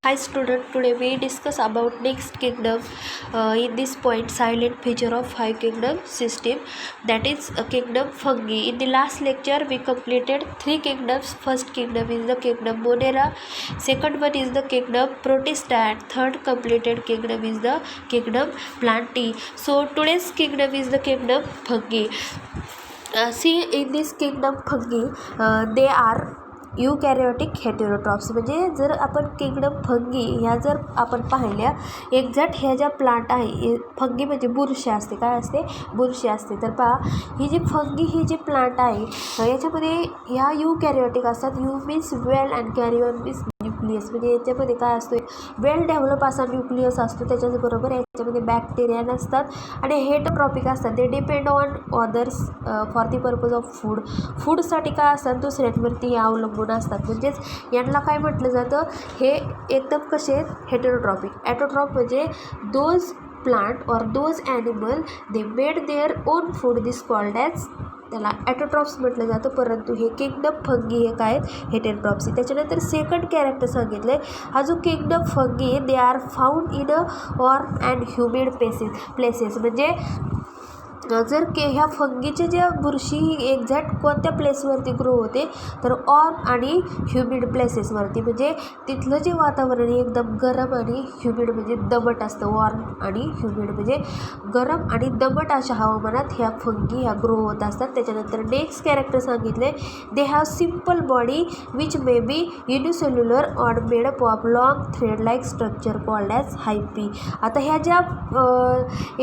Hi student, today we discuss about next kingdom. In this point, silent feature of five kingdom system, that is a kingdom fungi. In the last lecture we completed three kingdoms. First kingdom is the kingdom Monera, second one is the kingdom Protista, and third completed kingdom is the kingdom Plantae. So today's kingdom is the kingdom fungi. See, in this kingdom fungi, they are eukaryotic heterotrophs. म्हणजे जर आपण kingdom fungi ह्या जर आपण पाहिल्या, exact ह्या ज्या plant आहे, फंगी म्हणजे बुरशी असते. काय असते? बुरशी असते. तर पहा, ही जी फंगी ही जी प्लांट आहे याच्यामध्ये ह्या युकॅरियोटिक असतात. Eu means well and karyon means nucleus. म्हणजे याच्यामध्ये काय असतो? वेल डेव्हलप असा न्यूक्लियस असतो. त्याच्याबरोबर याच्यामध्ये बॅक्टेरिया नसतात आणि हेटेरोट्रॉपिक असतात. ते depend on others for the purpose of फूडसाठी काय असतात? दुसऱ्यांवरती अवलंबून असतात. म्हणजेच यांना काय म्हटलं जातं? हे एकदम कसे आहेत? हेटेरोट्रॉपिक. ॲटोट्रॉप म्हणजे दोज प्लांट और those animal they made their own food, this called as, त्याला ॲटोट्रॉप्स म्हटलं जातं. परंतु हे किंगडम फंगी हे काय आहेत? हेटेरोट्रॉप्स. त्याच्यानंतर सेकंड कॅरेक्टर सांगितलं आहे. हा जो kingdom fungi they are found in a warm and humid places. म्हणजे जर ह्या फंगीच्या ज्या बुरशी एक्झॅक्ट कोणत्या प्लेसवरती ग्रो होते? तर वॉर्म आणि ह्युमिड प्लेसेसवरती. म्हणजे तिथलं जे वातावरण एकदम गरम आणि ह्युमिड म्हणजे दमट असतं. वॉर्म आणि ह्युमिड म्हणजे गरम आणि दमट अशा हवामानात ह्या फंगी ह्या ग्रो होत असतात. त्याच्यानंतर नेक्स्ट कॅरेक्टर सांगितले, they have simple body which may be unicellular or made up of long thread like structure called as hyphae. आता ह्या ज्या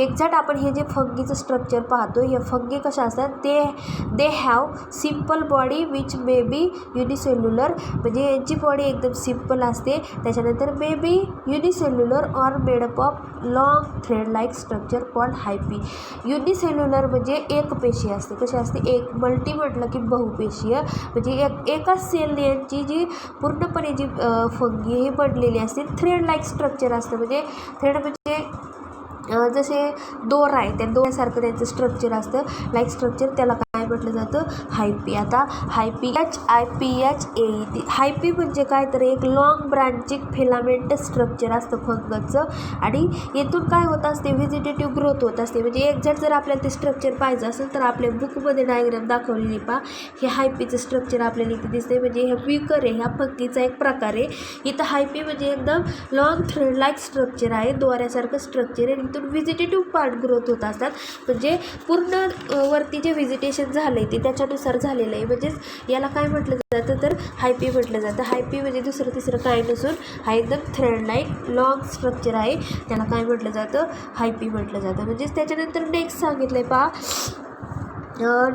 एक्झॅक्ट आपण हे जे फंगीचं स्ट्रक्चर पाहतो, हे फंगी कशा असतात? They have simple body which may be unicellular. म्हणजे यांची बॉडी एकदम सिम्पल असते. त्याच्यानंतर may be unicellular or made up of long thread like structure called hyphae. Unicellular म्हणजे एक पेशी असते. कशी असते? एक. मल्टी म्हटलं की बहुपेशीय. म्हणजे एकाच सेलने यांची जी पूर्णपणे जी फंगी हे बनलेली असते. थ्रेड लाईक स्ट्रक्चर असतं. म्हणजे थ्रेड म्हणजे जसे दोरा आहे, त्या दोऱ्यासारखं त्यांचं स्ट्रक्चर असतं, लाईक स्ट्रक्चर. त्याला काय म्हटलं जातं? हायपी. आता हायपी HIPHAE. हायपी म्हणजे काय? तर एक लॉंग ब्रांचिंग फिलामेंट स्ट्रक्चर असतं फंगसचं आणि येथून काय होत असते? व्हेजिटेटिव्ह ग्रोथ होत असते. म्हणजे एक्झॅक्ट जर आपल्याला ते स्ट्रक्चर पाहिजे असेल तर आपल्या बुकमध्ये डायग्राम दाखवलेली पहा. हे हायपीचं स्ट्रक्चर आपल्याला इथे दिसते. म्हणजे हे विकर आहे, ह्या फंगीचा एक प्रकार आहे. इथं हायपी म्हणजे एकदम लॉंग थ्रेड लाईक स्ट्रक्चर आहे, दोऱ्यासारखं स्ट्रक्चर आहे. इथून व्हिजिटेटिव्ह पार्ट ग्रोथ होत असतात. म्हणजे पूर्ण वरती जे व्हिजिटेशन झालं आहे ते त्याच्यानुसार झालेलं आहे. म्हणजेच याला काय म्हटलं जातं? तर हायपी म्हटलं जातं. हायपी म्हणजे दुसरं तिसरं काय नसून हा एकदम थ्रेड लाईक लॉंग स्ट्रक्चर आहे, त्याला काय म्हटलं जातं? हायपी म्हटलं जातं. म्हणजेच त्याच्यानंतर नेक्स्ट सांगितलं आहे पहा.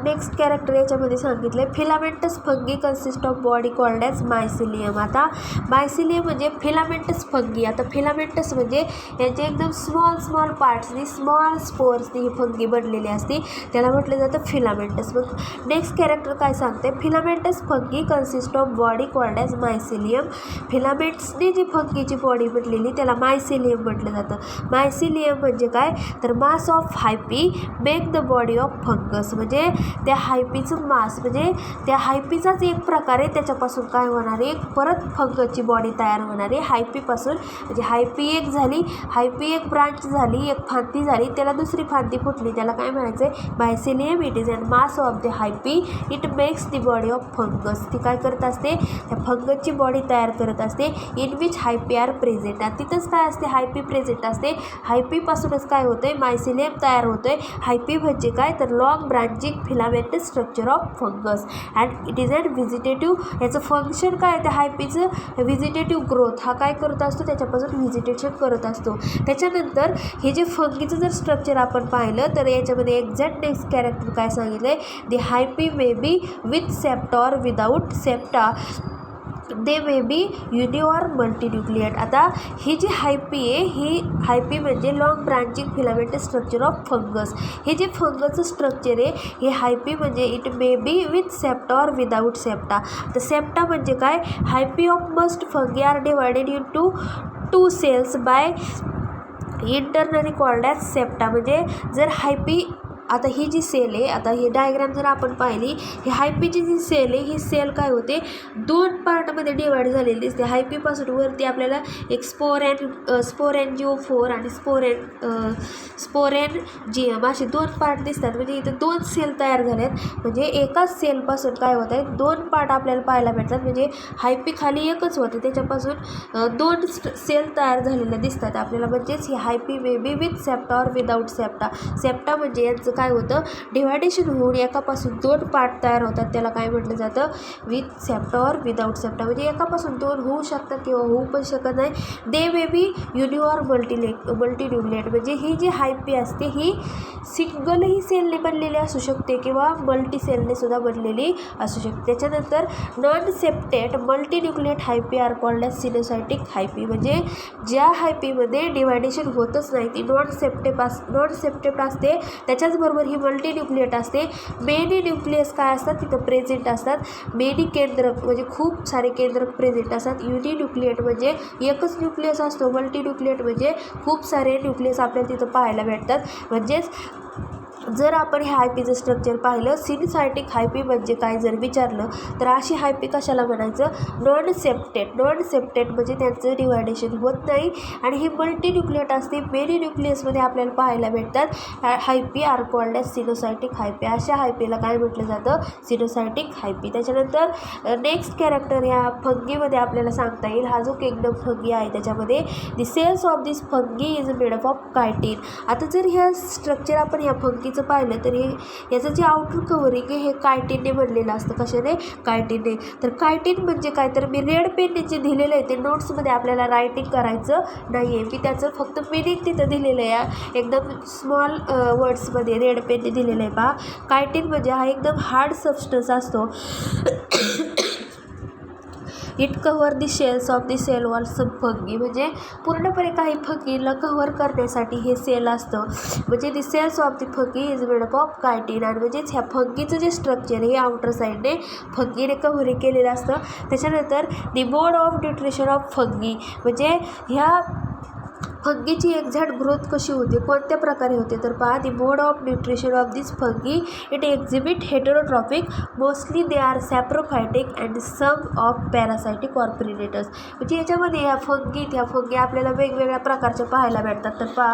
नेक्स्ट कॅरेक्टर याच्यामध्ये सांगितलं आहे, filamentous fungi consist of body called as mycelium. आता मायसिलियम म्हणजे फिलामेंटस फंगी. आता फिलामेंटस म्हणजे यांचे एकदम स्मॉल पार्ट्सनी, स्मॉल स्पोर्सनी ही फंगी बनलेली असते, त्याला म्हटलं जातं फिलामेंटस. मग नेक्स्ट कॅरेक्टर काय सांगते? Filamentous fungi consist of body called as mycelium. फिलामेंट्सने जी फंगीची बॉडी बनलेली त्याला मायसिलियम म्हटलं जातं. मायसिलियम म्हणजे काय? तर mass of hyphae make the body of fungus. म्हणजे त्या हायपीचं मास म्हणजे त्या हायपीचाच एक प्रकारे त्याच्यापासून काय होणार आहे? परत फंगसची बॉडी तयार होणार आहे हायपीपासून. म्हणजे हायपी एक झाली, हायपी एक ब्रांच झाली, एक फांदी झाली, त्याला दुसरी फांदी फुटली, त्याला काय म्हणायचं आहे? Mycelium. It is and mass of the hyphae. It makes the body of fungus. ती काय करत असते? त्या फंगसची बॉडी तयार करत असते. In which hyphae are present. तिथंच काय असते? हायपी प्रेझेंट असते. हायपीपासूनच काय होतं आहे? मायसिलियम तयार होतं आहे. हायपी म्हणजे काय? तर long branching filamentous structure of fungus and it is and vegetative. याचं फंक्शन काय आहे? त्या हायपीचं व्हिजिटेटिव्ह ग्रोथ हा काय करत असतो? त्याच्यापासून व्हिजिटेशन करत असतो. त्याच्यानंतर हे जे फंगीचं जर स्ट्रक्चर आपण पाहिलं तर याच्यामध्ये एक्झॅक्ट नेक्स्ट कॅरेक्टर काय सांगितलं आहे? The hyphae may be with septa or without septa. They may be uni or multinucleate. आता ही जी हायपी आहे, ही हायपी म्हणजे long branching filament structure of fungus. हे जे फंगसचं स्ट्रक्चर आहे हे हायपी म्हणजे it may be with septa or without septa. तर सेप्टा म्हणजे काय? Hyphae of most fungi are divided into 2 cells by internally called as septa. म्हणजे जर हायपी आता ही जी सेल आहे, आता ही डायग्राम जर आपण पाहिली, ही हायपीची जी सेल आहे, ही सेल काय होते 2 पार्टमध्ये डिवाईड झालेली दिसते. हायपीपासून वरती आपल्याला एक स्पोरॅन्जिओफोर आणि स्पोरॅन्जियम असे 2 पार्ट दिसतात. म्हणजे इथं 2 सेल तयार झाल्यात. म्हणजे एकाच सेलपासून काय होत आहे 2 पार्ट आपल्याला पाहायला भेटतात. म्हणजे हायपी खाली एकच होते, त्याच्यापासून 2 सेल तयार झालेल्या दिसतात आपल्याला. म्हणजेच ही हायपी मे बी विथ सेप्टा और विदाऊट सेप्टा. सेप्टा म्हणजे यांचं काय होतं डिव्हायडेशन होऊन एकापासून 2 पार्ट तयार होतात, त्याला काय म्हटलं जातं विथ सेप्टा और विदाऊट सेप्टा. म्हणजे एकापासून 2 होऊ शकतात किंवा होऊ पण शकत नाही. दे मे बी युनि और मल्टीन्यूक्लिएट. म्हणजे ही जी हायपी असते ही सिंगलही सेलने बनलेली असू शकते किंवा मल्टी सेलने सुद्धा बनलेली असू शकते. त्याच्यानंतर non septate multinucleate hyphae are called as coenocytic hyphae. म्हणजे ज्या हायपीमध्ये डिव्हायडेशन होतच नाही ती नॉन सेप्टेड असते. त्याच्याचबरोबर ही मल्टीन्यूक्लिएट असते. मेनी न्यूक्लियस काय असतात तिथं प्रेझेंट असतात. मेनी केंद्रक म्हणजे खूप सारे केंद्रक प्रेझेंट असतात. युनि न्यूक्लिएट म्हणजे एकच न्यूक्लियस असतो. मल्टी न्यूक्लिएट म्हणजे खूप सारे न्यूक्लियस आपल्याला तिथं पाहायला भेटतात. म्हणजेच जर आपण ह्या हायपीचं स्ट्रक्चर पाहिलं, सिनोसायटिक हायपी म्हणजे काय जर विचारलं तर अशी हायपी कशाला म्हणायचं नॉन सेप्टेड म्हणजे त्यांचं डिव्हायडेशन होत नाही आणि ही मल्टी न्यूक्लिएट असते. मेनी न्यूक्लियसमध्ये आपल्याला पाहायला भेटतात. हायपी आर कॉल्ड ॲज सिनोसायटिक हायपी. अशा हायपीला काय म्हटलं जातं सिनोसायटिक हायपी. त्याच्यानंतर नेक्स्ट कॅरेक्टर ह्या फंगीमध्ये आपल्याला सांगता येईल. हा जो किंगडम फंगी आहे त्याच्यामध्ये the cells of this fungi is made up of chitin. आता जर ह्या स्ट्रक्चर आपण ह्या फंगीचं पाहिलं तर हे याचं जे आउटर कव्हरिंग आहे हे कायटिनने बनलेलं असतं. कशाने कायटिनने. तर कायटिन म्हणजे काय तर मी रेड पेनने जे दिलेलं आहे ते नोट्समध्ये आपल्याला रायटिंग करायचं नाही आहे. मी त्याचं फक्त मिनिंग तिथं दिलेलं आहे एकदम स्मॉल वर्ड्समध्ये रेड पेनने दिलेलं आहे. पहा कायटिन म्हणजे हा एकदम हार्ड सबस्टन्स असतो. It cover the shells of the cell wall some fungi. म्हणजे पूर्णपणे काही फंगीला कव्हर करण्यासाठी हे सेल असतं. म्हणजे the cells of the fungi is made up of chitin. आणि म्हणजेच ह्या फंगीचं जे स्ट्रक्चर हे आउटर साईडने फंगीने कव्हरिंग केलेलं असतं. त्याच्यानंतर दी mode of nutrition of fungi म्हणजे ह्या फंगीची एक्झॅक्ट ग्रोथ कशी होते कोणत्या प्रकारे होते तर पहा the mode of nutrition of this fungi it exhibit heterotrophic mostly they are saprophytic and some of parasitic or predators. म्हणजे याच्यामध्ये ह्या फंगी आपल्याला वेगवेगळ्या प्रकारच्या पाहायला भेटतात. तर पहा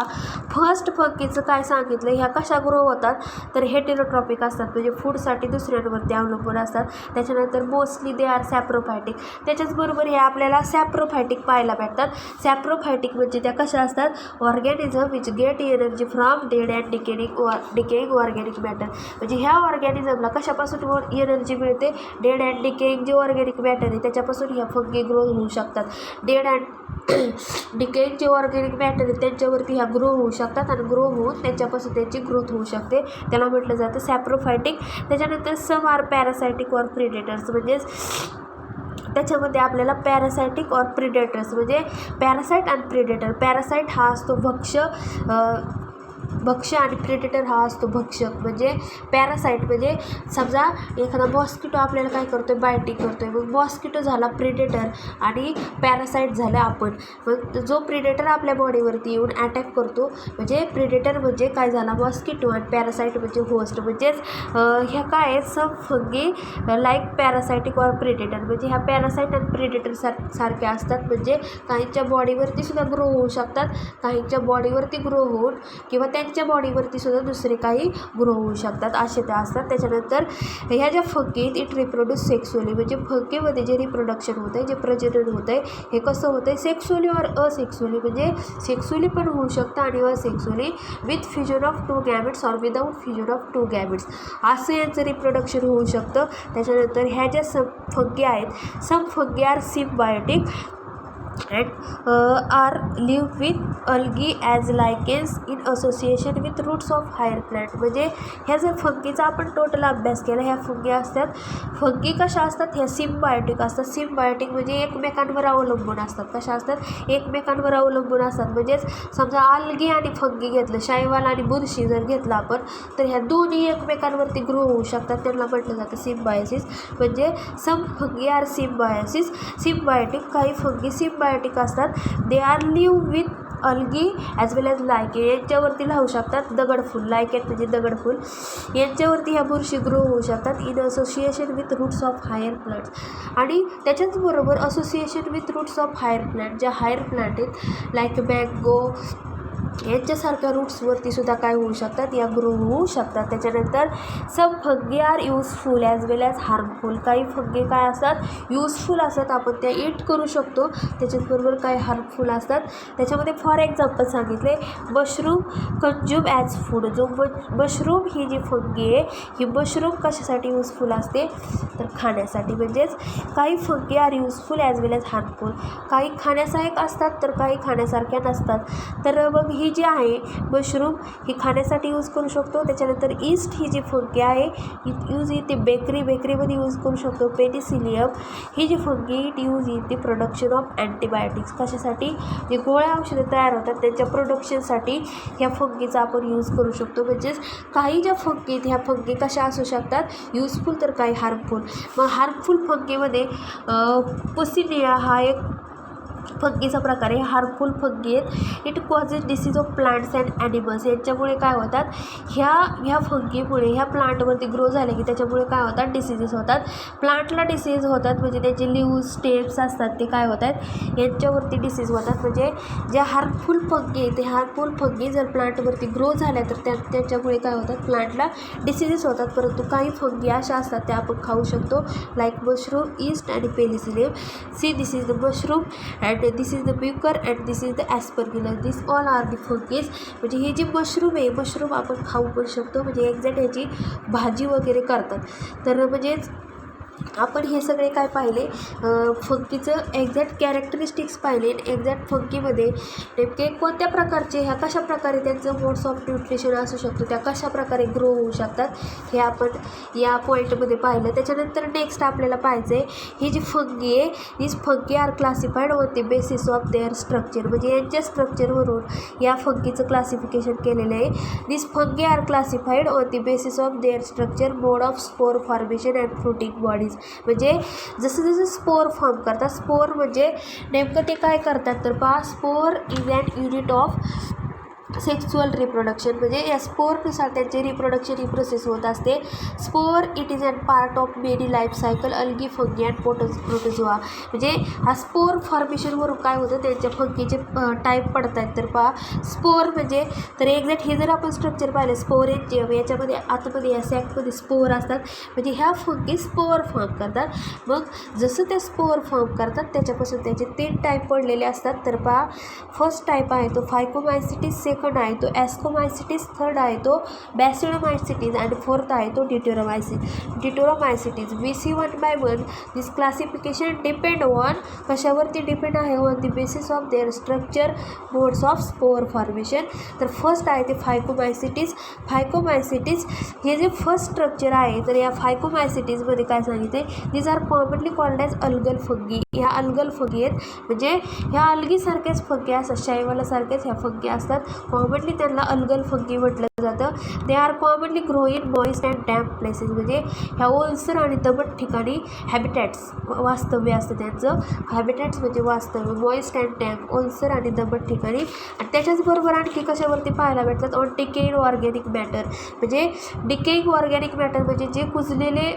फर्स्ट फंगीचं काय सांगितलं ह्या कशा ग्रो होतात तर हेटेरोट्रॉपिक असतात. म्हणजे फूडसाठी दुसऱ्यांवरती अवलंबून असतात. त्याच्यानंतर मोस्टली दे आर सॅप्रोफायटिक. त्याच्याचबरोबर हे आपल्याला सॅप्रोफायटिक पाहायला भेटतात. सॅप्रोफायटिक म्हणजे त्या कशा असतात organism which get energy from dead and decaying organic matter. म्हणजे ह्या ऑर्गॅनिझमला कशापासून एनर्जी मिळते डेड अँड डिकेइंग जे ऑर्गॅनिक मॅटर आहे त्याच्यापासून ह्या फंगी ग्रो होऊ शकतात. डेड अँड डिकेइंग जे ऑर्गॅनिक मॅटर आहे त्यांच्यावरती ह्या ग्रो होऊ शकतात आणि ग्रो होऊन त्यांच्यापासून त्यांची ग्रोथ होऊ शकते. त्याला म्हटलं जातं सॅप्रोफायटिक. त्याच्यानंतर some are parasitic or predators. म्हणजेच त्याच्यामध्ये आपल्याला पॅरासायटिक ऑर प्रिडेटर्स म्हणजे पॅरासाईट आणि प्रिडेटर. पॅरासाईट हा असतो भक्ष्य आणि प्रेडेटर हा असतो भक्षक. म्हणजे पॅरासाईट म्हणजे समजा एखादा मॉस्किटो आपल्याला काय करतोय बायटिंग करतोय. मग मॉस्किटो झाला प्रेडेटर आणि पॅरासाईट झाला आपण. मग जो प्रेडेटर आपल्या बॉडीवरती येऊन अटॅक करतो म्हणजे प्रेडेटर म्हणजे काय झाला मॉस्किटो आणि पॅरासाईट म्हणजे होस्ट. म्हणजेच ह्या काय आहेत some fungi like parasitic or predator. म्हणजे ह्या पॅरासाईट आणि प्रेडेटर सारख्या असतात. म्हणजे काहींच्या बॉडीवरती सुद्धा ग्रो होऊ शकतात. काहींच्या बॉडीवरती ग्रो होऊन किंवा त्यांच्या बॉडीवरती सुद्धा दुसरे काही ग्रो होऊ शकतात असे त्या असतात. त्याच्यानंतर ह्या ज्या फंगीत इट रिप्रोड्यूस सेक्सुअली. म्हणजे फंगीमध्ये जे रिप्रोडक्शन होतं आहे जे प्रजनन होतं आहे हे कसं होतं आहे सेक्सुअली और असेक्सुअली. म्हणजे सेक्सुअली पण होऊ शकतं आणि asexually with fusion of 2 gametes और विदाऊट फ्युजन ऑफ 2 गॅमेट्स असं यांचं रिप्रोडक्शन होऊ शकतं. त्याच्यानंतर ह्या ज्या फंगी आहेत some fungi are symbiotic and are live with algae as lichens in association with roots of higher plant. म्हणजे ह्या जर फंगीचा आपण टोटल अभ्यास केला ह्या फंगी असतात. फंगी कशा असतात ह्या सिम्बायोटिक असतात. सिम्बायोटिक म्हणजे एकमेकांवर अवलंबून असतात. कशा असतात एकमेकांवर अवलंबून असतात. म्हणजेच समजा आल्गी आणि फंगी घेतलं शैवाल आणि बुरशी जर घेतलं आपण तर ह्या दोन्ही एकमेकांवरती ग्रो होऊ शकतात. त्यांना म्हटलं जातं सिम्बायोसिस. म्हणजे सम फंगी आर सिम्बायोटिक. काही फंगी सिम्बायोटिक असतात. They are live with algae as well as लायके यांच्यावरती राहू शकतात. दगडफूल, लायकेट म्हणजे दगडफूल, यांच्यावरती ह्या बुरशी ग्रो होऊ शकतात in association with roots of higher plants. आणि त्याच्याचबरोबर association with roots of higher plant, ज्या हायर प्लांट आहेत लाईक मँगो यांच्यासारख्या रूट्सवरती सुद्धा काय होऊ शकतात, या ग्रो होऊ शकतात. त्याच्यानंतर सम fungi R useful as well as harmful. काही फंगी काय असतात, युजफुल असतात, आपण त्या ईट करू शकतो, त्याच्याचबरोबर काही हार्मफुल असतात. त्याच्यामध्ये फॉर एक्झाम्पल सांगितले मशरूम कंज्यूम ॲज फूड. जो मशरूम ही जी फंगी आहे, ही मशरूम कशासाठी युजफुल असते, तर खाण्यासाठी. म्हणजेच काही fungi R useful as well as harmful. काही खाण्यासारख असतात तर काही खाण्यासारख्या नसतात. तर मग ही जी आहे मशरूम ही खाण्यासाठी यूज करू शकतो. त्याच्यानंतर ईस्ट ही जी फंगी आहे यूज इन ती बेकरीमध्ये यूज करू शकतो. पेनिसिलियम ही जी fungi use in the production of antibiotics. कशासाठी, जे गोळ्या औषधं तयार होतात त्यांच्या प्रोडक्शनसाठी ह्या फंगीचा आपण यूज करू शकतो. म्हणजेच काही ज्या फंगी आहेत ह्या फंगी कशा असू शकतात, युजफुल तर काही हार्मफुल. मग हार्मफुल फंगीमध्ये पुसिनिया हा एक फंगीचा प्रकार आहे. हार्मफुल फंगी आहेत. It causes disease of plants and animals. यांच्यामुळे काय होतात, ह्या फंगीमुळे ह्या प्लांटवरती ग्रो झाले की त्याच्यामुळे काय होतात, डिसीजेस होतात. प्लांटला डिसीज होतात म्हणजे त्याचे लिव्स स्टेम्स असतात ते काय होतात, यांच्यावरती डिसीज होतात. म्हणजे ज्या हार्मफुल फंगी आहे ते हार्मफुल फंगी जर प्लांटवरती ग्रो झाल्या तर त्याच्यामुळे काय होतात, प्लांटला डिसीजेस होतात. परंतु काही फंगी अशा असतात त्या आपण खाऊ शकतो लाईक मशरूम, ईस्ट आणि Penicillium. See this is the mushroom and this is the Mucor and this is the Aspergillus. This all are the fungis. म्हणजे ही जी मशरूम आहे, मशरूम आपण खाऊ पण शकतो. म्हणजे एक्झॅक्ट ह्याची भाजी वगैरे करतात. तर म्हणजेच आपण हे सगळे काय पाहिले, फंगीचं एक्झॅक्ट कॅरेक्टरिस्टिक्स पाहिले. एक्झॅक्ट फंगीमध्ये नेमके कोणत्या प्रकारचे, ह्या कशा प्रकारे त्यांचं मोड्स ऑफ न्यूट्रिशन असू शकतो, त्या कशा प्रकारे ग्रो होऊ शकतात, हे आपण या पॉईंटमध्ये पाहिलं. त्याच्यानंतर नेक्स्ट आपल्याला पाहायचं आहे, ही जी फंगी आहे this fungi are classified on the basis of their structure. म्हणजे यांच्या स्ट्रक्चरवरून या फंगीचं क्लासिफिकेशन केलेलं आहे. This fungi are classified on the basis of their structure, mode of spore formation and fruiting body. म्हणजे जसं जसं स्पोर फॉर्म करतात, स्पोर म्हणजे नेमकं ते काय करतात तर पहा, spore is an unit of sexual reproduction. म्हणजे या स्पोरनुसार त्यांचे रिप्रोडक्शन ही प्रोसेस होत असते. Spore it is an part of many life cycle algae fungi and protozoa. म्हणजे हा स्पोर फॉर्मेशनवरून काय होतं, त्यांच्या फंगीचे टाईप पडत आहेत. तर पहा स्पोर म्हणजे, तर एक्झॅक्ट हे जर आपण स्ट्रक्चर पाहिलं स्पोरेंचे, याच्यामध्ये आतमध्ये या सॅकमध्ये स्पोर असतात. म्हणजे ह्या फंगी स्पोर फॉर्म करतात. मग जसं त्या स्पोर फॉर्म करतात त्याच्यापासून त्याचे 3 टाईप पडलेले असतात. तर पहा फर्स्ट टाईप आहे तो फायकोमायसिटीस, सेकंड आहे तो ॲस्कोमायसिटीस, थर्ड आहे तो बॅसिलोमायसिटीस आणि फोर्थ आहे तो deuteromycetes. We see 1 this classification depend on, कशावरती डिपेंड आहे, on the basis of their structure, modes of spore formation. तर फर्स्ट आहे ते फायकोमायसिटीस. फायकोमायसिटीस हे जे फर्स्ट स्ट्रक्चर आहे, तर या फायकोमायसिटीसमध्ये काय सांगितले, these are commonly called as algal fungi. ह्या अल्गल फंगी आहेत. म्हणजे ह्या अल्गीसारख्याच फंगी असतात, शैवालासारख्याच ह्या फंगी असतात. कॉमनली त्यांना अल्गल फंगी म्हटलं जातं. They are commonly grow in moist and damp places. म्हणजे ह्या ओलसर आणि दमट ठिकाणी हॅबिटॅट्स, वास्तव्य असतं त्यांचं. हॅबिटॅट्स म्हणजे वास्तव्य, मॉइस्ट अँड डॅम्प, ओलसर आणि दमट ठिकाणी. आणि त्याच्याचबरोबर आणखी कशावरती पाहायला भेटतात, ऑन डिकेइंग ऑर्गॅनिक मॅटर. म्हणजे डिकेइंग ऑर्गॅनिक मॅटर म्हणजे जे कुजलेले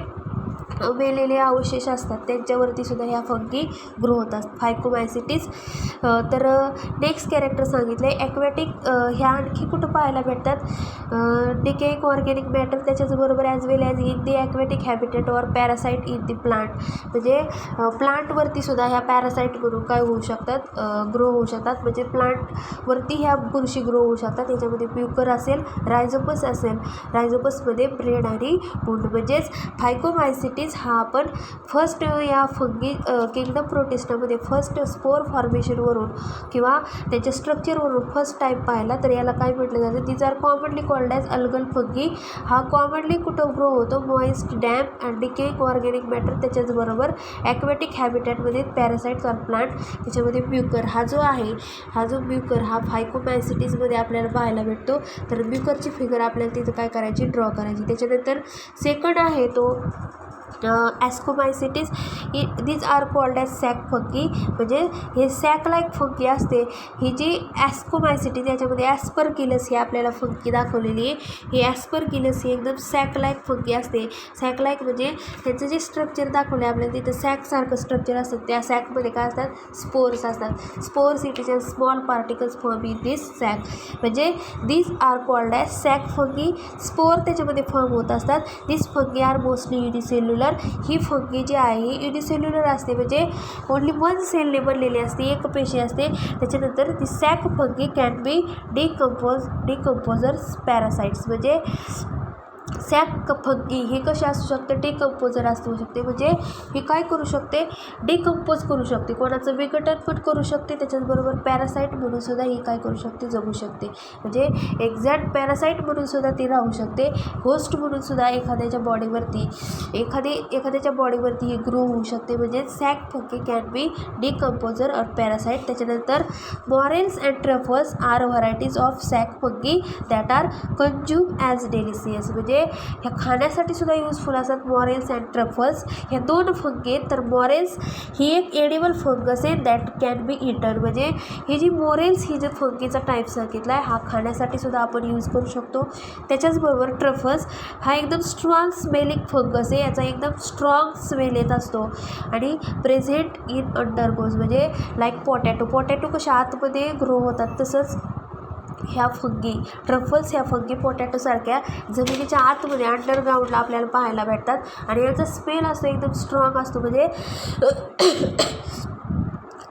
मेलेले अवशेष असतात त्यांच्यावरती सुद्धा ह्या फंगी ग्रो होतात. फायकोमायसिटीस. तर नेक्स्ट कॅरेक्टर सांगितले ॲक्वॅटिक. ह्या आणखी कुठं पाहायला भेटतात, डिकेइंग ऑर्गॅनिक मॅटर, त्याच्याचबरोबर as well as in the aquatic habitat or parasite in the plant. म्हणजे प्लांटवरती सुद्धा ह्या पॅरासाईट म्हणून काय होऊ शकतात, ग्रो होऊ शकतात. म्हणजे प्लांटवरती ह्या बुरशी ग्रो होऊ शकतात. याच्यामध्ये प्युकर असेल, रायझोपस असेल, रायझोपसमध्ये ब्रेड आणि पुंड. म्हणजेच फायकोमायसिटीस हा आपण फर्स्ट या फंगी किंगडम प्रोटिस्टामध्ये फर्स्ट स्पोर फॉर्मेशनवरून किंवा त्याच्या स्ट्रक्चरवरून फर्स्ट टाईप पाहिला तर याला काय म्हटलं जातं, these are commonly called as algal fungi. हा कॉमनली कुठं ग्रो होतो, moist damp and decaying organic matter. त्याच्याचबरोबर ॲक्वॅटिक हॅबिटॅटमध्ये पॅरासाइट्स ऑर प्लांट. त्याच्यामध्ये ब्युकर हा जो आहे, हा जो ब्युकर हा फायकोमायसिटीसमध्ये आपल्याला पाहायला भेटतो. तर ब्युकरची फिगर आपल्याला तिथं काय करायची, ड्रॉ करायची. त्याच्यानंतर सेकंड आहे तो ascomycetes these are called as sac fungi, म्हणजे हे सॅक लाईक फंगी असते. ही जी ॲस्कोमायसिटीज याच्यामध्ये ॲस्परगिलस ही आपल्याला फंगी दाखवलेली आहे. ही ॲस्परगिलस ही एकदम सॅक लाईक फंगी असते. सॅक लाईक म्हणजे त्यांचं जे स्ट्रक्चर दाखवलं आहे आपल्याला तिथं सॅकसारखं स्ट्रक्चर असतं. त्या सॅकमध्ये काय असतात, स्पोर्स असतात. Spores it is a small particles form in this sac, म्हणजे these are called as sac fungi. Spore त्याच्यामध्ये फॉर्म होत असतात. This fungi are mostly unicellular. ही फंगी जी आहे युनिसेल्युलर असते, म्हणजे ओन्ली वन सेलने बनलेली असते, एक पेशी असते. त्याच्यानंतर ती sac fungi can be decomposers parasites, म्हणजे सॅक फंगी ही कशी असू शकते, डिकम्पोजर असू शकते. म्हणजे ही काय करू शकते, डिकम्पोज करू शकते, कोणाचं विघटन पण करू शकते. त्याच्याचबरोबर पॅरासाईट म्हणून सुद्धा ही काय करू शकते, जगू शकते. म्हणजे एक्झॅक्ट पॅरासाईट म्हणून सुद्धा ती राहू शकते. होस्ट म्हणून सुद्धा एखाद्याच्या बॉडीवरती एखाद्याच्या बॉडीवरती ही ग्रो होऊ शकते. म्हणजे sac fungi can be decomposer और पॅरासाईट. त्याच्यानंतर morels and truffles are varieties of sac fungi that are consume as delicious, म्हणजे ह्या खाण्यासाठी सुद्धा युजफुल असतात. मॉरेल्स अँड ट्रफल्स ह्या दोन फंगी आहेत. तर मॉरेल्स ही एक एडिबल फंगस आहे दॅट कॅन बी इटन, म्हणजे ही जी मॉरेल्स ही जो फंगीचा टाईप सांगितला आहे हा खाण्यासाठी सुद्धा आपण यूज करू शकतो. त्याच्याचबरोबर ट्रफल्स हा एकदम स्ट्रॉंग स्मेलिंग फंगस आहे. याचा एकदम स्ट्रॉंग स्मेल येत असतो आणि प्रेझेंट इन अंडरगोज, म्हणजे लाईक पोटॅटो कशा आतमध्ये ग्रो होतात तसंच ह्या फंगी ट्रफल्स ह्या फंगी पोटॅटोसारख्या जमिनीच्या आतमध्ये अंडरग्राऊंडला आपल्याला पाहायला भेटतात. आणि याचा स्मेल असतो एकदम स्ट्रॉंग असतो. म्हणजे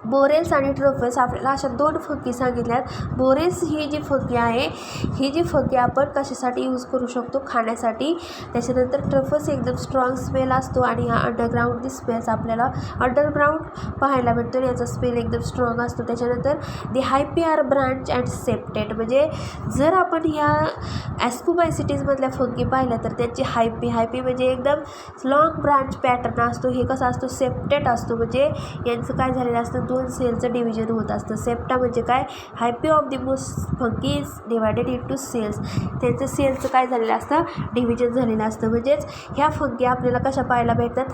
मोरेल्स आणि ट्रफल्स आपल्याला अशा दोन फंगी सांगितल्यात. मोरेल्स ही जी फंगी आहे ही जी फंगी आपण कशासाठी यूज करू शकतो, खाण्यासाठी. त्याच्यानंतर ट्रफल्स एकदम स्ट्रॉंग स्मेल असतो आणि हा अंडरग्राऊंड स्मेल्स आपल्याला अंडरग्राऊंड पाहायला भेटतो आणि याचा स्मेल एकदम स्ट्रॉंग असतो. त्याच्यानंतर दी हायपी आर ब्रांच अँड सेप्टेड, म्हणजे जर आपण ह्या ॲस्कोमायसिटीजमधल्या फंगी पाहिल्या तर त्यांची हायपी म्हणजे एकदम लॉंग ब्रांच पॅटर्न असतो. हे कसं असतो, सेप्टेड असतो, म्हणजे यांचं काय झालेलं असतं, दोन सेलचं डिव्हिजन होत असतं. सेप्टा म्हणजे काय, hyphae of the most fungi is divided into cells. त्यांचं सेलचं काय झालेलं असतं, डिव्हिजन झालेलं असतं. म्हणजेच ह्या फंगी आपल्याला कशा पाहायला भेटतात,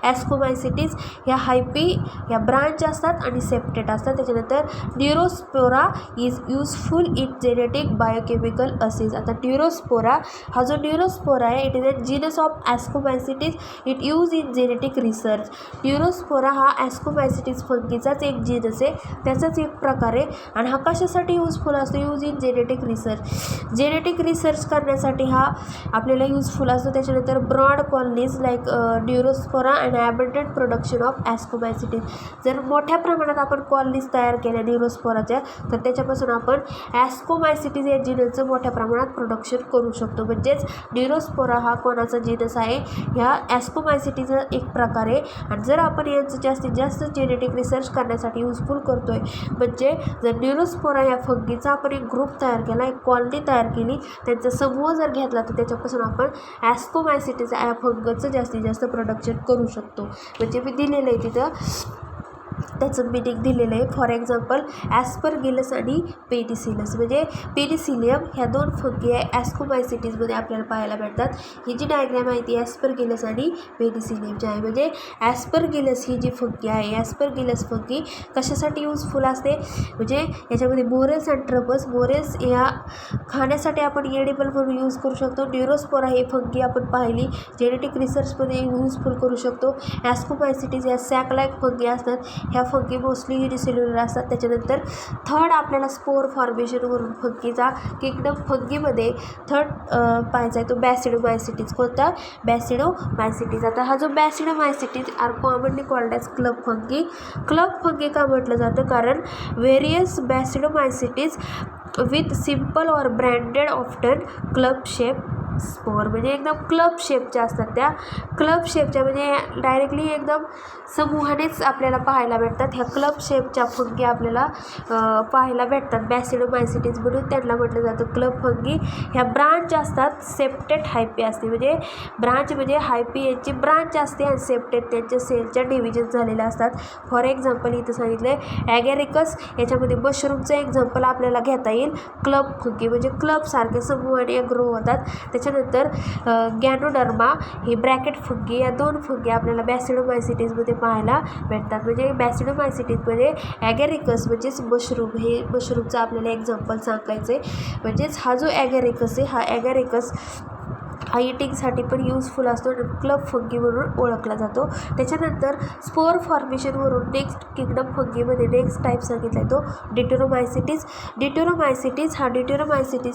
ॲस्कोमायसिटीज ह्या हायपी ह्या ब्रांच असतात आणि सेप्टेड असतात. त्याच्यानंतर neurospora is useful in genetic biochemical assays. आता न्यूरोस्पोरा हा जो न्यूरोस्पोरा आहे it is a genus of ascomycetes, it use in genetic research. Neurospora हा ॲस्कोमायसिटीज फंगीचाच एक जीनस आहे, त्याचाच एक प्रकार आहे. आणि हा कशासाठी युजफुल असतो, use in genetic research. Genetic research करण्यासाठी हा आपल्याला युजफुल असतो. त्याच्यानंतर broad colonies like neurospora and abundant production of ascomycetes. जर मोठ्या प्रमाणात आपण कॉलनीज तयार केल्या न्यूरोस्पोराच्या तर त्याच्यापासून आपण ॲस्कोमायसिटीज या जीनसचं मोठ्या प्रमाणात प्रोडक्शन करू शकतो. म्हणजेच न्यूरोस्पोरा हा कोणाचा जीनस आहे, ह्या ॲस्कोमायसिटीचा एक प्रकार आहे. आणि जर आपण यांचं जास्तीत जास्त जेनेटिक रिसर्च करण्यासाठी युजफुल करतोय, म्हणजे जर न्यूरोस्पोरा या फंगीचा आपण एक ग्रुप तयार केला, एक कॉलनी तयार केली, त्यांचा समूह जर घेतला तर त्याच्यापासून आपण ॲस्कोमायसिटीज या फंगचं जास्तीत जास्त प्रोडक्शन करू शकतो. म्हणजे मी दिलेलं आहे तिथं त्याचं मिनिंग दिलेलं आहे. फॉर एक्झाम्पल ॲस्परगिलस आणि पेनिसिलस, म्हणजे पेनिसिलियम ह्या दोन फंगी आहे ॲस्कोमायसिटीजमध्ये आपल्याला पाहायला भेटतात. ही जी डायग्रॅम आहे ती ॲस्परगिलस आणि पेनिसिलियमची आहे. म्हणजे ॲस्परगिलस ही जी फंगी आहे, ॲस्परगिलस फंगी कशासाठी युजफुल असते, म्हणजे याच्यामध्ये मोरेल्स अँड ट्रफल्स. मोरेल्स या खाण्यासाठी आपण एडिबल म्हणून यूज करू शकतो. न्यूरोस्पोरा ही फंगी आपण पाहिली जेनेटिक रिसर्चमध्ये युजफुल करू शकतो. ॲस्कोमायसिटीज या सॅक लाईक फंगी असतात, ह्या फंगी मोस्टली युनिसेल्युलर असतात. त्याच्यानंतर थर्ड आपल्याला स्पोर फॉर्मेशनवरून फंगीचा किंगडम फंगीमध्ये थर्ड पाहायचा आहे तो बॅसिडोमायसिटीज. कोणता, बॅसिडोमायसिटीज. आता हा जो basidiomycetes are commonly called as club fungi. Club fungi का म्हटलं जातं, कारण various basidiomycetes with simple or branded often club shape spore, म्हणजे एकदम क्लब शेपच्या असतात. त्या क्लब शेपच्या म्हणजे डायरेक्टली एकदम समूहानेच आपल्याला पाहायला भेटतात. ह्या क्लब शेपच्या फंगी आपल्याला पाहायला भेटतात बॅसिडोमायसिटीज म्हणून त्यांना म्हटलं जातं क्लब फंगी. ह्या ब्रांच असतात, सेप्टेड हायपी असते, म्हणजे ब्रांच म्हणजे हायपी यांची ब्रांच असते आणि सेप्टेड त्यांच्या सेलच्या डिव्हिजन झालेल्या असतात. फॉर एक्झाम्पल इथं सांगितलं आहे ॲगॅरिकस, याच्यामध्ये मशरूमचं एक्झाम्पल आपल्याला घेता येईल. क्लब फंगी म्हणजे क्लबसारखे समूहाने ग्रो होतात. त्याच्यानंतर गॅनोडर्मा हे ब्रॅकेट फंगी, या 2 फंगी आपल्याला बॅसिडोमायसिटीजमध्ये पाहायला भेटतात. म्हणजे बॅसिडोमायसिटीजमध्ये ॲगॅरिकस म्हणजेच मशरूम, हे मशरूमचं आपल्याला एक्झाम्पल सांगायचं आहे. म्हणजेच हा जो ॲगॅरिकस आहे, हा ॲगॅरिकस हा इटिंगसाठी पण यूजफुल असतो आणि क्लब फंगी म्हणून ओळखला जातो. त्याच्यानंतर स्पोर फॉर्मेशनवरून नेक्स्ट किंगडम फंगीमध्ये नेक्स्ट टाईप सांगितला आहे तो डिटेरोमायसिटीज. डिटेरोमायसिटीज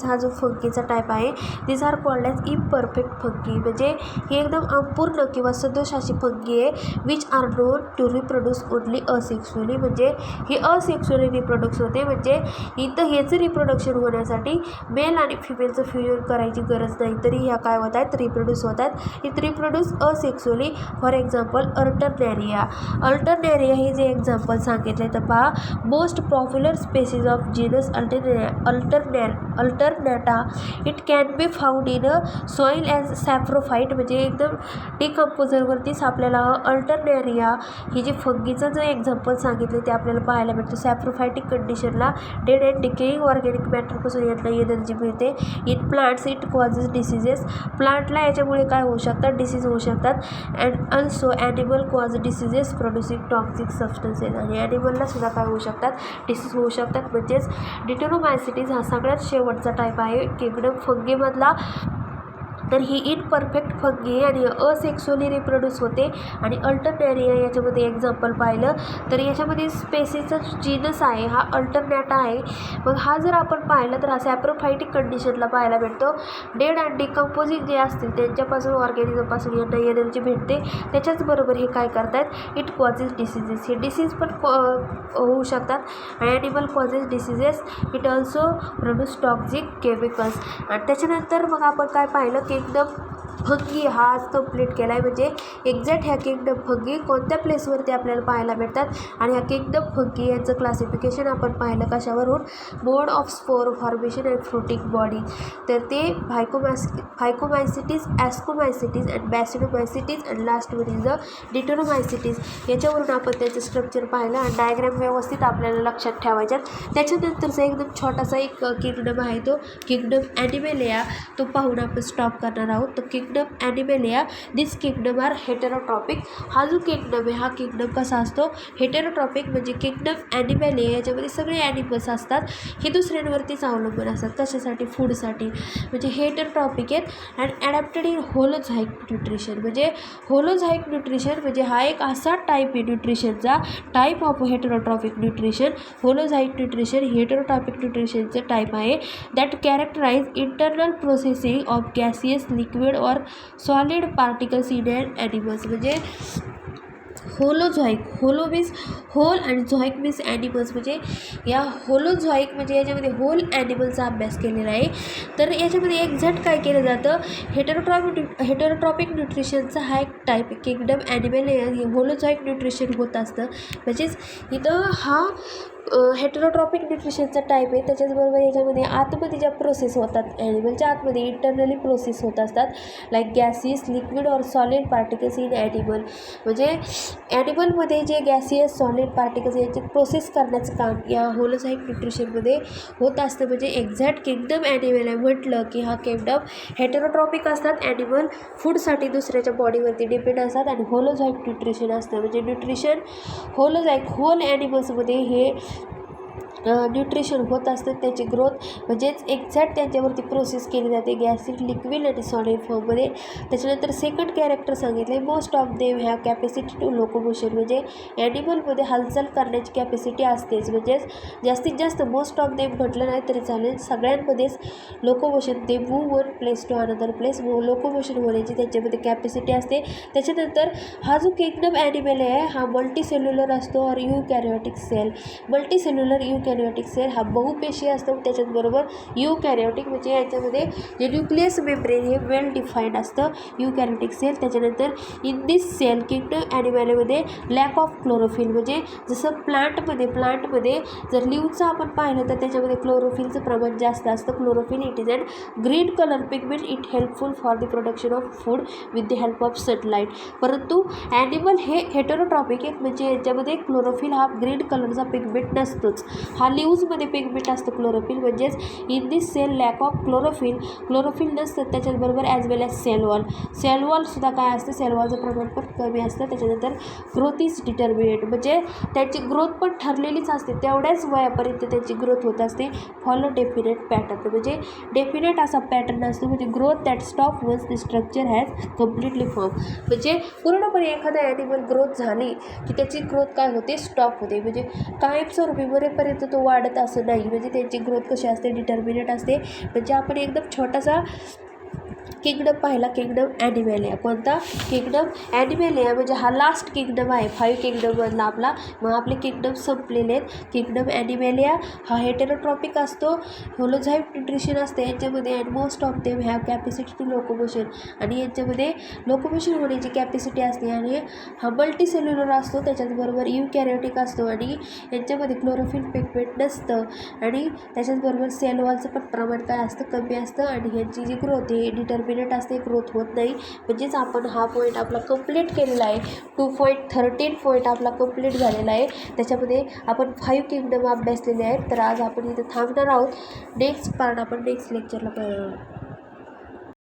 हा जो फंगीचा टाईप आहे, this are called as imperfect fungi. म्हणजे ही एकदम अपूर्ण किंवा सदोष अशी फंगी आहे, which are known to reproduce only asexually. म्हणजे ही असेक्शुअली रिप्रोडक्शन होते. म्हणजे इथं हेचं रिप्रोडक्शन होण्यासाठी मेल आणि फिमेलचं फ्युजन करायची गरज नाही, तरी ह्या काय होत आहेत, रिप्रोड्यूस होतात. It reproduce asexually. For example alternaria हे जे एक्झाम्पल सांगितले तर पहा, most popular species of genus alternata. It can be found in a soil as saprophyte. म्हणजे एकदम डिकम्पोजरवरतीच आपल्याला अल्टरनेरिया ही जी फंगीचं जे एक्झाम्पल सांगितले ते आपल्याला पाहायला भेटतं. सॅप्रोफायटिक कंडिशनला डेड अँड डिकेइंग ऑर्गॅनिक मॅटरपासून यांना एनर्जी मिळते. In plants it causes diseases. प्लांटला याच्यामुळे काय होऊ शकतात, डिसीज होऊ शकतात. And also animal cause diseases producing toxic substances. आणि ॲनिमलला सुद्धा काय होऊ शकतात, डिसीज होऊ शकतात. म्हणजेच डिटेरोमायसिटीज हा सगळ्यात शेवटचा टाईप आहे किंगडम फंगीमधला. तर ही इनपरफेक्ट फंगी आहे आणि असेक्शुअली रिप्रोड्यूस होते. आणि अल्टरनेरिया याच्यामध्ये एक्झाम्पल पाहिलं तर याच्यामध्ये स्पेसिसचा जीनस आहे हा अल्टरनेटा आहे. मग हा जर आपण पाहिलं तर हा सॅप्रोफायटिक कंडिशनला पाहायला भेटतो. डेड अँड डिकम्पोजिंग जे असतील त्यांच्यापासून ऑर्गॅनिझमपासून यांना एनर्जी भेटते. त्याच्याचबरोबर हे काय करतात, इट कॉजेस डिसीजेस. हे डिसीज पण होऊ शकतात. Animal causes diseases. It also produce toxic chemicals. आणि त्याच्यानंतर मग आपण काय पाहिलं, किंगडम फंगी हा आज कंप्लीट केला आहे. म्हणजे एक्झॅक्ट ह्या किंगडम फंगी कोणत्या प्लेसवरती आपल्याला पाहायला भेटतात. आणि ह्या किंगडम फंगी यांचं क्लासिफिकेशन आपण पाहिलं कशावरून, mode of spore formation and fruiting body. तर ते phycomycetes, ascomycetes and basidiomycetes and last one is the deuteromycetes. याच्यावरून आपण त्याचं स्ट्रक्चर पाहिलं आणि डायग्राम व्यवस्थित आपल्याला लक्षात ठेवायच्यात. त्याच्यानंतरचा एकदम छोटासा एक किंगडम आहे तो किंगडम ॲनिमॅलिया, तो पाहून आपण स्टॉप करणार आहोत. तो किंगडम ॲनिमॅलिया, दिस किंगडम आर हेटेरोट्रॉपिक. हा जो किंगडम आहे हा किंगडम कसा असतो, हेटेरोट्रॉपिक. म्हणजे किंगडम ॲनिमॅलिया याच्यामध्ये सगळे ॲनिमल्स असतात, हे दुसऱ्यांवरतीच अवलंबून असतात. कशासाठी, फूडसाठी. म्हणजे हेटेरोट्रॉपिक आहेत and adapted in holozoic nutrition. म्हणजे होलोझाईक न्यूट्रिशन म्हणजे हा एक असा टाईप आहे न्यूट्रिशनचा, type of heterotrophic nutrition. Holozoic nutrition heterotrophic न्यूट्रिशनचं टाईप आहे that characterize internal processing of gaseous, liquid or solid particles in animals. म्हणजे होलोझॉईक, होलो मीन्स होल आणि झॉईक मीन्स ॲनिमल्स. म्हणजे या होलोझॉईक म्हणजे याच्यामध्ये होल ॲनिमलचा अभ्यास केलेला आहे. तर याच्यामध्ये एक्झॅक्ट काय केलं जातं, हेटेरोट्रॉपिक न्यूट्रिशनचा हा एक टाईप किंगडम ॲनिमल हे होलोझॉईक न्यूट्रिशन होत असतं. म्हणजेच इथं हा हेटेरोट्रॉपिक न्यूट्रिशनचा टाईप आहे. त्याच्याचबरोबर याच्यामध्ये आतमध्ये ज्या प्रोसेस होतात ॲनिमलच्या आतमध्ये इंटरनली प्रोसेस होत असतात, like gaseous, liquid or solid particles in animal. म्हणजे ॲनिमलमध्ये जे गॅसियस, सॉलिड पार्टिकल्स यांची प्रोसेस करण्याचं काम या होलोझाईक न्यूट्रिशनमध्ये होत असतं. म्हणजे एक्झॅक्ट किंगडम ॲनिमल आहे म्हटलं की हा किंगडम हेटेरोट्रॉपिक असतात, ॲनिमल फूडसाठी दुसऱ्याच्या बॉडीवरती डिपेंड असतात आणि होलोझाईक न्यूट्रिशन असतं. म्हणजे न्यूट्रिशन होलोझाईक होल ॲनिमल्समध्ये हे न्यूट्रिशन होत असतं. त्याची ग्रोथ म्हणजेच एक्झॅक्ट त्यांच्यावरती प्रोसेस केली जाते गॅसिड, लिक्विड आणि सॉलिड फॉर्ममध्ये. त्याच्यानंतर सेकंड कॅरेक्टर सांगितले, most of them have capacity to locomotion. म्हणजे ॲनिमलमध्ये हालचाल करण्याची कॅपॅसिटी असतेच. म्हणजेच जास्तीत जास्त मोस्ट ऑफ देम म्हटलं नाही तरी चालेल, सगळ्यांमध्येच locomotion, they move one place to another place, locomotion होण्याची त्यांच्यामध्ये कॅपॅसिटी असते. त्याच्यानंतर हा जो किंगडम ॲनिमल आहे हा मल्टीसेल्युलर असतो और यूकॅरियोटिक सेल. मल्टीसेल्युलर यूकॅरियोटिक सेल हा बहुपेशी असतो. त्याच्याचबरोबर यूकॅरियोटिक म्हणजे याच्यामध्ये जे न्यूक्लियस मेम्ब्रेन हे वेल डिफाईंड असतं यूकॅरियोटिक सेल. त्याच्यानंतर इन दिस सेल किंगडम ॲनिमलमध्ये लॅक ऑफ क्लोरोफिल. म्हणजे जसं प्लांटमध्ये जर लिव्हचं आपण पाहिलं तर त्याच्यामध्ये क्लोरोफिलचं प्रमाण जास्त असतं. Chlorophyll it is and green colour pigment, it helpful for the production of food with the help of sunlight. परंतु ॲनिमल हे हेटेरोट्रॉपिक आहेत, म्हणजे याच्यामध्ये क्लोरोफिल हा ग्रीन कलरचा पिगमेंट नसतोच. हा लिव्हजमध्ये पिगमेंट असतं क्लोरोफिल, म्हणजेच in this cell lack of chlorophyll नसतं. त्याच्याचबरोबर ॲज वेल ॲज सेल वॉलसुद्धा काय असतं, सेल वॉलचं प्रमाण पण कमी असतं. त्याच्यानंतर ग्रोथ इज डिटर्मिनेट, म्हणजे त्यांची ग्रोथ पण ठरलेलीच असते, तेवढ्याच वयापर्यंत त्यांची ग्रोथ होत असते. फॉलो डेफिनेट पॅटर्न, म्हणजे डेफिनेट असा पॅटर्न असतो, म्हणजे growth that stop once the structure has completely form, म्हणजे पूर्णपणे एखादा ॲनिमल ग्रोथ झाली की त्याची ग्रोथ काय होते, स्टॉप होते, म्हणजे कायमस्वरूपी मरेपर्यंत तो वाढत असं नाही. म्हणजे त्यांची ग्रोथ कशी असते, डिटर्मिनेट असते. म्हणजे आपण एकदम छोटासा किंगडम पाहिला, किंगडम ॲनिमॅलिया. कोणता, किंगडम ॲनिमॅलिया, म्हणजे हा लास्ट किंगडम आहे 5 किंगडममधला आपला. मग आपले किंगडम संपलेले आहेत. किंगडम ॲनिमॅलिया हा हेटेरोट्रॉपिक असतो, होलोझाइट न्यूट्रिशन असते यांच्यामध्ये, and most of them have capacity to locomotion, आणि यांच्यामध्ये लोकोमोशन होण्याची कॅपॅसिटी असते. आणि हा मल्टीसेल्युलर असतो, त्याच्याचबरोबर युकॅरियोटिक असतो, आणि यांच्यामध्ये क्लोरोफिल पिगमेंट नसतं, आणि त्याच्याचबरोबर सेल वॉलचं पण प्रमाण काय असतं, कमी असतं. आणि यांची जी ग्रोथ आहे डिटर्मिनेट असते, ग्रोथ होत नाही. म्हणजेच आपण हा पॉईंट आपला कंप्लीट केलेला आहे. 2.13 पॉईंट आपला कंप्लीट झालेला आहे. त्याच्यामध्ये आपण 5 किंगडम अभ्यासलेले आहेत. तर आज आपण इथे थांबणार आहोत. नेक्स्ट पार्ट आपण नेक्स्ट लेक्चरला